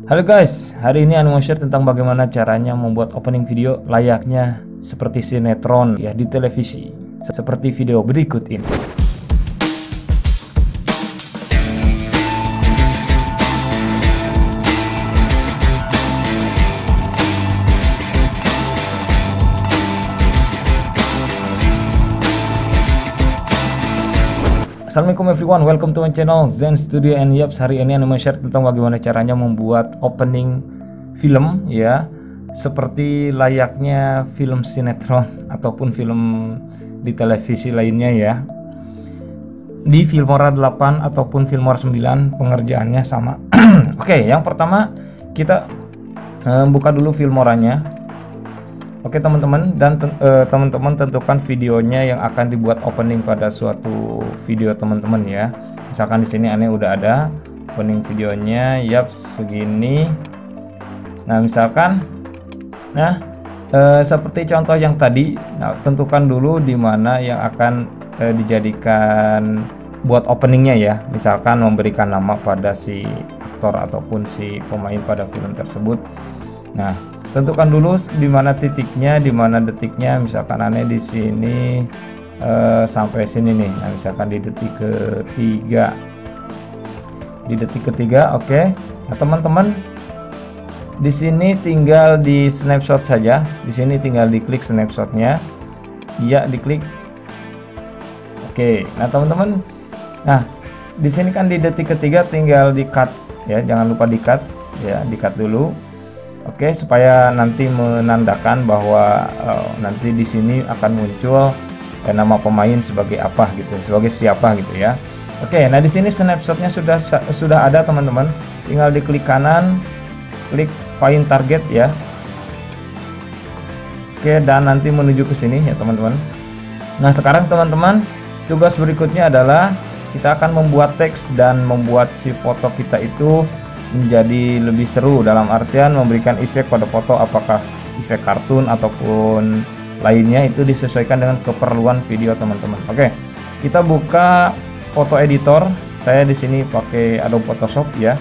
Halo guys, hari ini Anu mau share tentang bagaimana caranya membuat opening video layaknya seperti sinetron ya di televisi, seperti video berikut ini. Assalamualaikum everyone, welcome to my channel Zen Studio and Yaps. Hari ini Anu mau share tentang bagaimana caranya membuat opening film ya seperti layaknya film sinetron ataupun film di televisi lainnya ya. Di Filmora 8 ataupun Filmora 9 pengerjaannya sama. Oke, yang pertama kita buka dulu Filmoranya. Oke teman-teman, dan teman-teman tentukan videonya yang akan dibuat opening pada suatu video teman-teman ya. Misalkan di sini aneh udah ada opening videonya, yap segini. Nah misalkan, seperti contoh yang tadi, tentukan dulu di mana yang akan dijadikan buat openingnya ya. Misalkan memberikan nama pada si aktor ataupun si pemain pada film tersebut. Nah, tentukan dulu di mana titiknya, di mana detiknya. Misalkan aneh di sini sampai sini nih. Nah, misalkan di detik ketiga. Di detik ketiga, oke. Nah, teman-teman di sini tinggal di snapshot saja. Di sini tinggal diklik snapshotnya. Iya, diklik. Oke. Nah, teman-teman. Nah, di sini kan di detik ketiga tinggal di cut ya. Jangan lupa di cut ya, di cut dulu. Oke, supaya nanti menandakan bahwa nanti di sini akan muncul nama pemain sebagai apa gitu, sebagai siapa gitu ya. Oke, nah di sini snapshotnya sudah ada teman-teman. Tinggal diklik kanan, klik find target ya. Oke, dan nanti menuju ke sini ya teman-teman. Nah sekarang teman-teman, tugas berikutnya adalah kita akan membuat teks dan membuat si foto kita itu menjadi lebih seru, dalam artian memberikan efek pada foto, apakah efek kartun ataupun lainnya, itu disesuaikan dengan keperluan video teman-teman. Oke, kita buka foto editor. Saya di sini pakai Adobe Photoshop ya.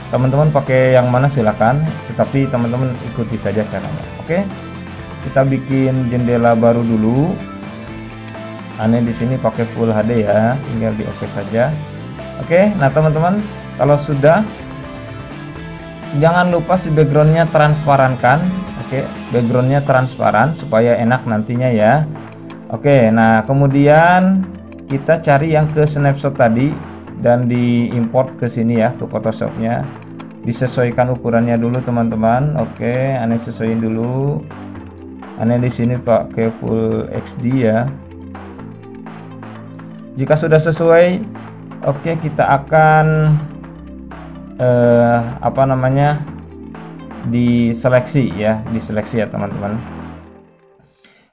Teman-teman pakai yang mana silakan, tetapi teman-teman ikuti saja caranya. Oke, kita bikin jendela baru dulu. Aneh di sini pakai Full HD ya, tinggal di oke saja. Oke, nah teman-teman, kalau sudah, jangan lupa si backgroundnya transparankan. Oke, backgroundnya transparan supaya enak nantinya ya. Oke, nah kemudian kita cari yang ke snapshot tadi dan diimport ke sini ya, ke Photoshopnya. Disesuaikan ukurannya dulu teman-teman. Oke, aneh sesuaiin dulu. Aneh di sini pakai Full HD ya. Jika sudah sesuai, oke, kita akan diseleksi ya, diseleksi ya teman-teman,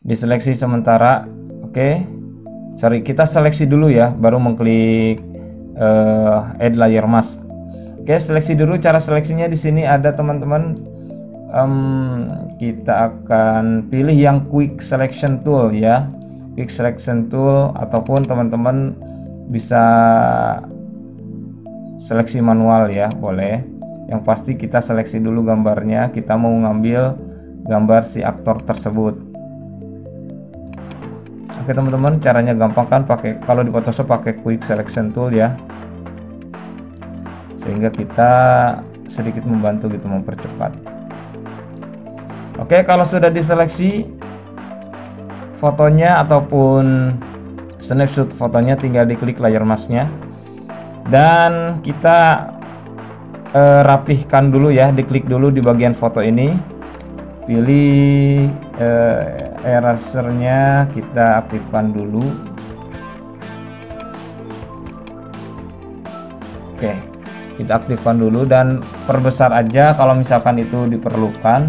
diseleksi sementara. Oke, sorry, kita seleksi dulu ya, baru mengklik add layer mask. Oke, seleksi dulu. Cara seleksinya di sini ada teman-teman. Kita akan pilih yang quick selection tool ya, quick selection tool, ataupun teman-teman bisa seleksi manual ya, boleh. Yang pasti kita seleksi dulu gambarnya. Kita mau ngambil gambar si aktor tersebut. Oke teman-teman, caranya gampang kan, pakai, kalau di Photoshop pakai quick selection tool ya, sehingga kita sedikit membantu gitu, mempercepat. Oke, kalau sudah diseleksi fotonya ataupun snapshot fotonya, tinggal diklik layer masknya. Dan kita rapihkan dulu ya, diklik dulu di bagian foto ini, pilih erasernya, kita aktifkan dulu. Oke, kita aktifkan dulu dan perbesar aja kalau misalkan itu diperlukan,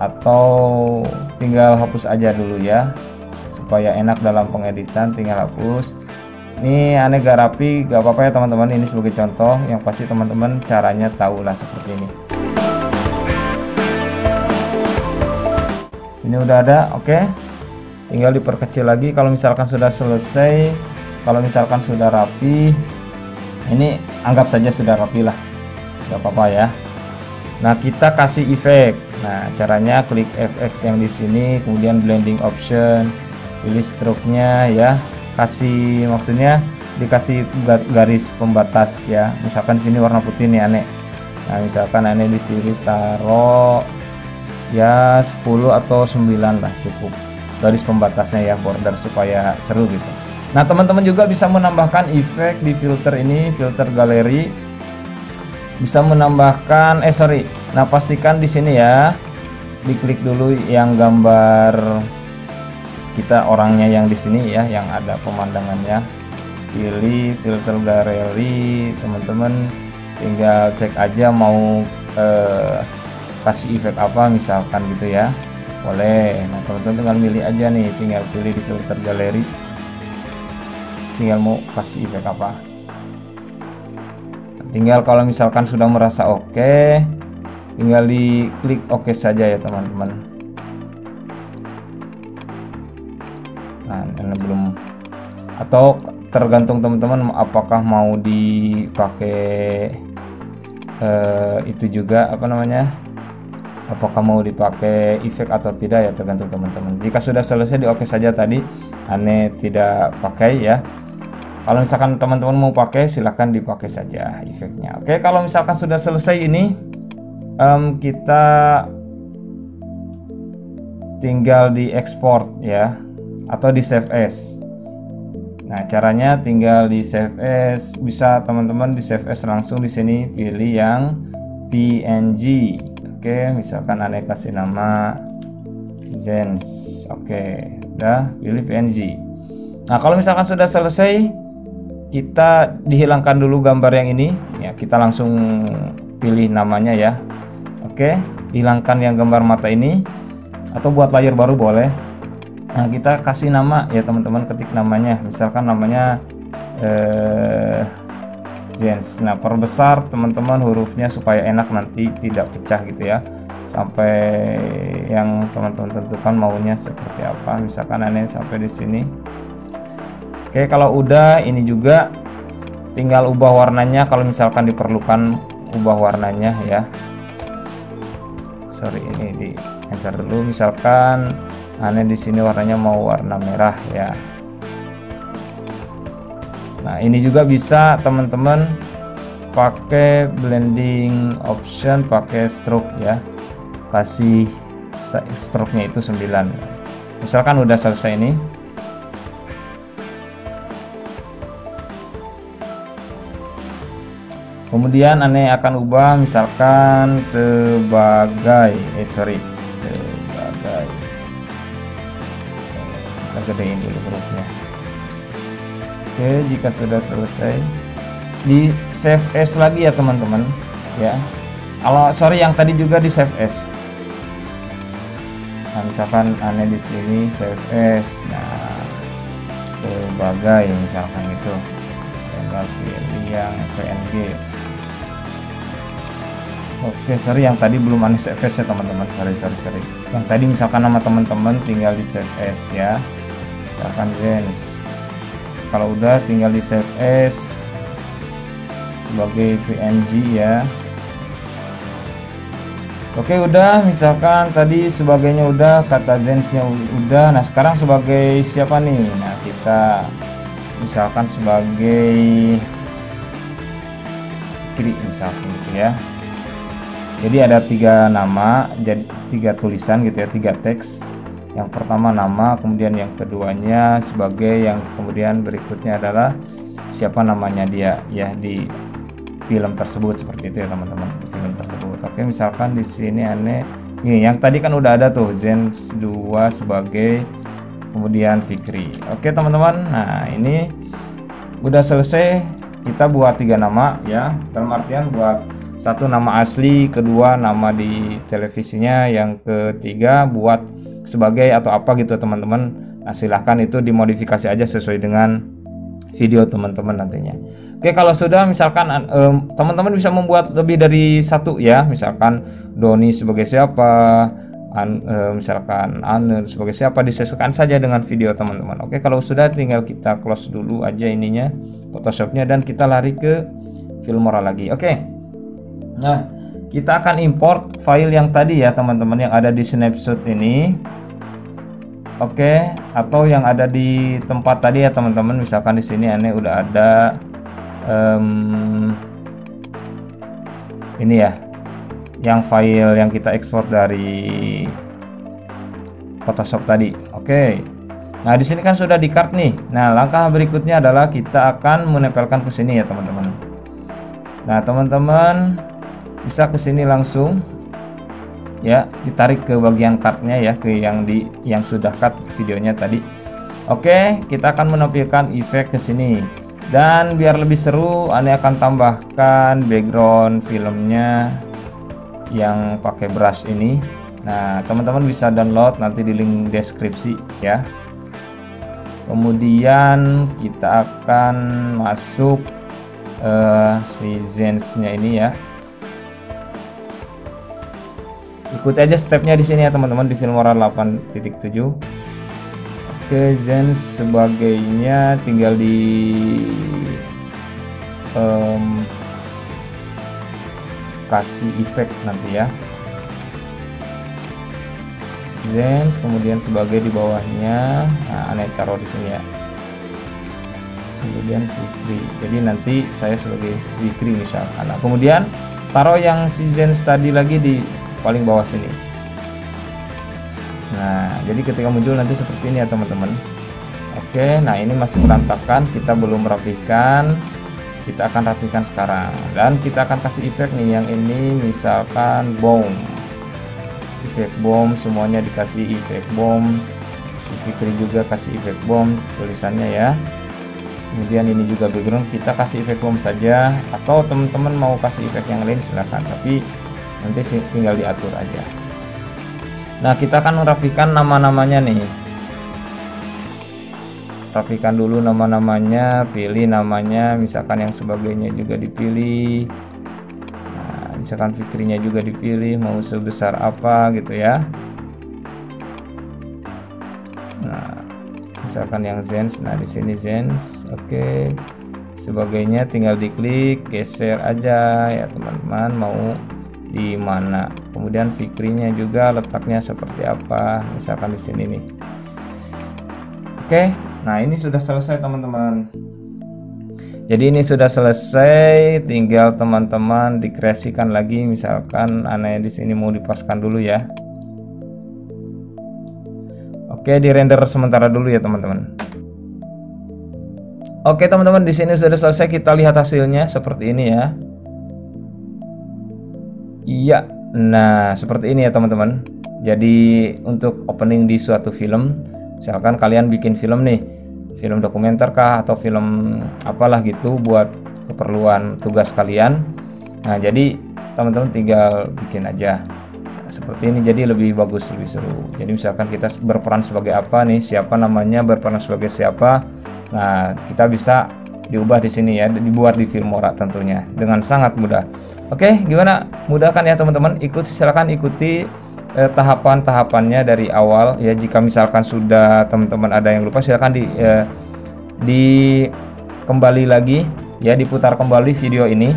atau tinggal hapus aja dulu ya, supaya enak dalam pengeditan. Tinggal hapus. Ini aneh gak rapi, gak apa-apa ya teman-teman. Ini sebagai contoh, yang pasti teman-teman caranya tahulah seperti ini. Ini udah ada, oke. Tinggal diperkecil lagi kalau misalkan sudah selesai. Kalau misalkan sudah rapi, ini anggap saja sudah rapi lah. gak apa-apa ya. Nah, kita kasih efek. Nah, caranya klik FX yang di sini, kemudian blending option, pilih stroke-nya ya. Kasih, maksudnya dikasih garis pembatas ya. Misalkan di sini warna putih nih Ane. Nah, misalkan Ane di sini taruh ya 10 atau 9 lah cukup. Garis pembatasnya ya, border supaya seru gitu. Nah, teman-teman juga bisa menambahkan efek di filter ini, filter galeri. Bisa menambahkan nah, pastikan di sini ya, diklik dulu yang gambar kita orangnya yang di sini ya, yang ada pemandangannya. Pilih filter galeri, teman-teman tinggal cek aja mau kasih efek apa misalkan gitu ya, boleh. Nah, teman-teman tinggal milih aja nih, tinggal pilih di filter galeri, tinggal mau kasih efek apa. Tinggal kalau misalkan sudah merasa oke, tinggal diklik oke saja ya teman-teman. Nah, ini belum, atau tergantung teman-teman apakah mau dipakai itu juga apa namanya, apakah mau dipakai efek atau tidak ya, tergantung teman-teman. Jika sudah selesai di oke saja tadi, Ane tidak pakai ya. Kalau misalkan teman-teman mau pakai, silahkan dipakai saja efeknya. Oke, kalau misalkan sudah selesai ini, kita tinggal di export ya, atau di save as. Nah, caranya tinggal di save as, bisa teman-teman di save as langsung di sini, pilih yang PNG. Oke, misalkan Ane kasih nama Zens. Oke, udah pilih PNG. Nah, kalau misalkan sudah selesai, kita dihilangkan dulu gambar yang ini ya, kita langsung pilih namanya ya. Oke, hilangkan yang gambar mata ini, atau buat layar baru boleh. Nah, kita kasih nama ya teman-teman, ketik namanya, misalkan namanya Jens. Nah, perbesar teman-teman hurufnya supaya enak nanti tidak pecah gitu ya, sampai yang teman-teman tentukan maunya seperti apa. Misalkan Ane sampai di sini. Oke, kalau udah ini juga tinggal ubah warnanya kalau misalkan diperlukan, ubah warnanya ya. Sorry, ini di enter dulu. Misalkan Ane di sini warnanya mau warna merah ya. Nah, ini juga bisa teman-teman pakai blending option, pakai stroke ya. Kasih stroke-nya itu 9. Misalkan udah selesai ini. Kemudian Ane akan ubah misalkan sebagai sebagai, kita gedein dulu hurufnya. Oke, jika sudah selesai di save as lagi ya teman-teman ya. Kalau yang tadi juga di save as. Nah, misalkan Ane di sini save as, nah sebagai misalkan itu, tinggal pilih yang PNG. Oke, yang tadi belum Ane save as ya teman-teman. Sorry. Yang tadi misalkan nama teman-teman tinggal di save as ya. Misalkan Jens. Kalau udah tinggal di save as sebagai PNG ya. Oke, udah. Misalkan tadi sebagainya udah, kata Jensnya udah. Nah, sekarang sebagai siapa nih? Nah, kita misalkan sebagai Fikri misalkan gitu ya. Jadi ada 3 nama, jadi 3 tulisan gitu ya, 3 teks. Yang pertama nama, kemudian yang keduanya sebagai, yang kemudian berikutnya adalah siapa namanya dia ya di film tersebut, seperti itu ya teman-teman, film tersebut. Oke, misalkan di sini Ane ini yang tadi kan udah ada tuh, Jens 2 sebagai, kemudian Fikri. Oke teman-teman, nah ini udah selesai. Kita buat 3 nama ya, dalam artian buat 1 nama asli, kedua nama di televisinya, yang ketiga buat sebagai atau apa gitu teman-teman. Nah, silahkan itu dimodifikasi aja sesuai dengan video teman-teman nantinya. Oke, kalau sudah misalkan teman-teman bisa membuat lebih dari 1 ya, misalkan Doni sebagai siapa, misalkan Ane sebagai siapa, disesuaikan saja dengan video teman-teman. Oke, kalau sudah tinggal kita close dulu aja ininya, Photoshopnya, dan kita lari ke Filmora lagi. Oke. Nah, kita akan import file yang tadi ya teman-teman, yang ada di snapshot ini. Oke, atau yang ada di tempat tadi ya teman-teman. Misalkan di sini aneh udah ada ini ya, yang file yang kita ekspor dari Photoshop tadi. Oke. Nah, di sini kan sudah di card nih. Nah, langkah berikutnya adalah kita akan menempelkan ke sini ya teman-teman. Nah, teman-teman bisa ke sini langsung ya, ditarik ke bagian cardnya ya, ke yang sudah cut videonya tadi. Oke, kita akan menampilkan efek ke sini. Dan biar lebih seru, Anda akan tambahkan background filmnya yang pakai brush ini. Nah, teman-teman bisa download nanti di link deskripsi ya. Kemudian kita akan masuk si Zense-nya ini ya. Ikuti aja stepnya di sini ya teman-teman, di Filmora 8.7. Oke, Zense sebagainya tinggal di kasih efek nanti ya. Zense, kemudian sebagai di bawahnya, nah aneh taruh di sini ya. Kemudian Fikri, jadi nanti saya sebagai Fikri misalkan. Nah, kemudian taruh yang si Zense tadi lagi di paling bawah sini. Nah, jadi ketika muncul nanti seperti ini ya teman-teman. Oke, nah ini masih berantakan, kita belum rapihkan. Kita akan rapihkan sekarang, dan kita akan kasih efek nih. Yang ini misalkan bomb, efek bom, semuanya dikasih efek bom. Si Fikri juga kasih efek bom tulisannya ya. Kemudian ini juga background, kita kasih efek bom saja, atau teman-teman mau kasih efek yang lain silahkan, tapi nanti tinggal diatur aja. Nah, kita akan merapikan nama-namanya nih. Rapikan dulu nama-namanya, pilih namanya, misalkan yang sebagainya juga dipilih. Nah, misalkan Fikrinya juga dipilih, mau sebesar apa gitu ya. Nah, misalkan yang Zense, nah di sini Zense. Oke. Sebagainya tinggal diklik, geser aja ya teman-teman, mau di mana. Kemudian Fikrinya juga letaknya seperti apa, misalkan di sini nih. Oke, nah ini sudah selesai teman-teman. Jadi ini sudah selesai, tinggal teman-teman dikreasikan lagi. Misalkan aneh di sini mau dipaskan dulu ya. Oke, di render sementara dulu ya teman-teman. Oke teman-teman, di sini sudah selesai. Kita lihat hasilnya seperti ini ya. Iya, nah seperti ini ya teman-teman. Jadi untuk opening di suatu film, misalkan kalian bikin film nih, film dokumenter kah atau film apalah gitu buat keperluan tugas kalian. Nah jadi teman-teman tinggal bikin aja seperti ini, jadi lebih bagus, lebih seru. Jadi misalkan kita berperan sebagai apa nih, siapa namanya, berperan sebagai siapa. Nah kita bisa diubah di sini ya, dibuat di Filmora tentunya dengan sangat mudah. Oke, gimana? Mudah kan ya teman-teman? Silakan ikuti tahapan-tahapannya dari awal ya. Jika misalkan sudah teman-teman ada yang lupa, silakan kembali lagi ya, diputar kembali video ini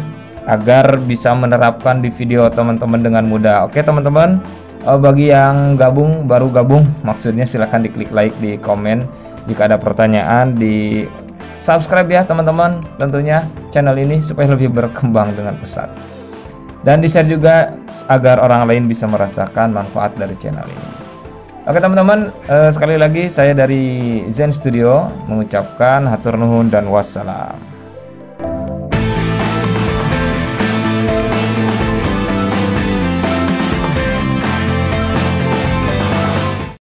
agar bisa menerapkan di video teman-teman dengan mudah. Oke teman-teman, bagi yang baru gabung maksudnya, silahkan diklik like, di komen. Jika ada pertanyaan, di subscribe ya teman-teman tentunya channel ini supaya lebih berkembang dengan pesat. Dan di-share juga agar orang lain bisa merasakan manfaat dari channel ini. Oke teman-teman, sekali lagi saya dari Zen Studio mengucapkan hatur nuhun dan wassalam.